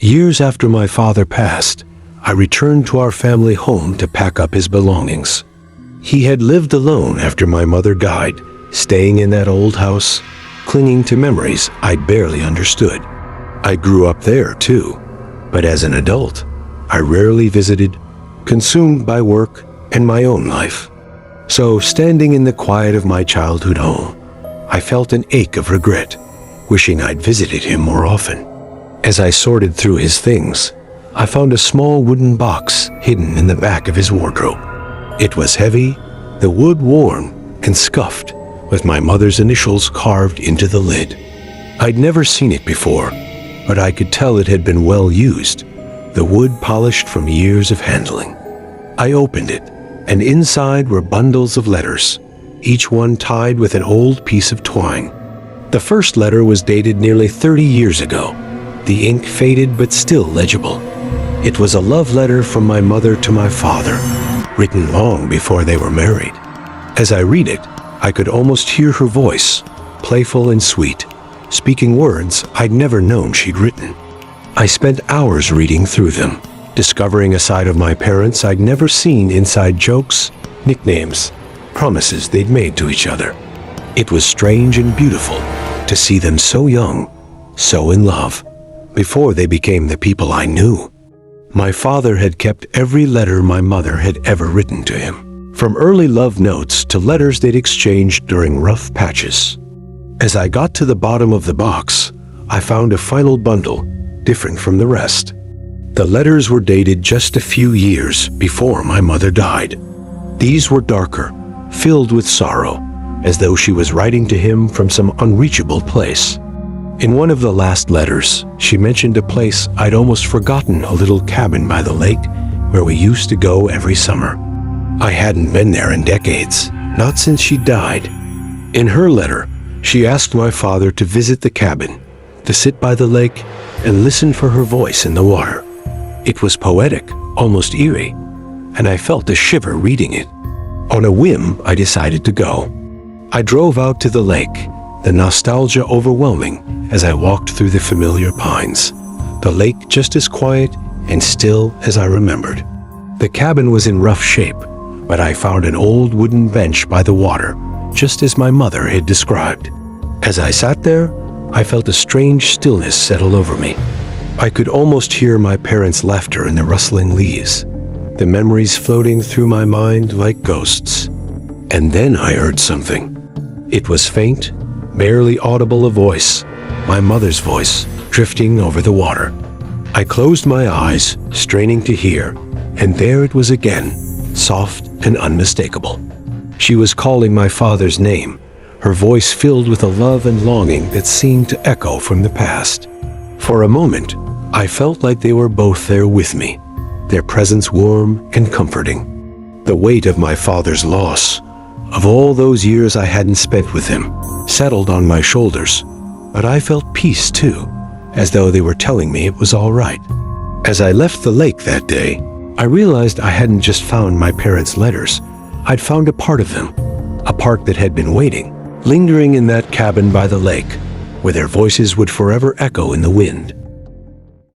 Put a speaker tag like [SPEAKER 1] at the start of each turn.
[SPEAKER 1] Years after my father passed, I returned to our family home to pack up his belongings. He had lived alone after my mother died, staying in that old house, clinging to memories I'd barely understood. I grew up there too, but as an adult, I rarely visited, consumed by work and my own life. So, standing in the quiet of my childhood home, I felt an ache of regret, wishing I'd visited him more often. As I sorted through his things, I found a small wooden box hidden in the back of his wardrobe. It was heavy, the wood worn and scuffed, with my mother's initials carved into the lid. I'd never seen it before, but I could tell it had been well used, the wood polished from years of handling. I opened it, and inside were bundles of letters, each one tied with an old piece of twine. The first letter was dated nearly 30 years ago, the ink faded but still legible. It was a love letter from my mother to my father, written long before they were married. As I read it, I could almost hear her voice, playful and sweet, speaking words I'd never known she'd written. I spent hours reading through them, discovering a side of my parents I'd never seen inside jokes, nicknames, promises they'd made to each other. It was strange and beautiful to see them so young, so in love, before they became the people I knew. My father had kept every letter my mother had ever written to him, from early love notes to letters they'd exchanged during rough patches. As I got to the bottom of the box, I found a final bundle, different from the rest. The letters were dated just a few years before my mother died. These were darker, filled with sorrow, as though she was writing to him from some unreachable place. In one of the last letters, she mentioned a place I'd almost forgotten, a little cabin by the lake where we used to go every summer. I hadn't been there in decades, not since she died. In her letter, she asked my father to visit the cabin, to sit by the lake and listen for her voice in the water. It was poetic, almost eerie, and I felt a shiver reading it. On a whim, I decided to go. I drove out to the lake, the nostalgia overwhelming as I walked through the familiar pines, the lake just as quiet and still as I remembered. The cabin was in rough shape, but I found an old wooden bench by the water, just as my mother had described. As I sat there, I felt a strange stillness settle over me. I could almost hear my parents' laughter in the rustling leaves, the memories floating through my mind like ghosts. And then I heard something. It was faint, barely audible, a voice, my mother's voice, drifting over the water. I closed my eyes, straining to hear, and there it was again, soft and unmistakable. She was calling my father's name, her voice filled with a love and longing that seemed to echo from the past. For a moment, I felt like they were both there with me, their presence warm and comforting. The weight of my father's loss, of all those years I hadn't spent with him, settled on my shoulders, but I felt peace too, as though they were telling me it was all right. As I left the lake that day, I realized I hadn't just found my parents' letters. I'd found a part of them, a part that had been waiting, lingering in that cabin by the lake, where their voices would forever echo in the wind.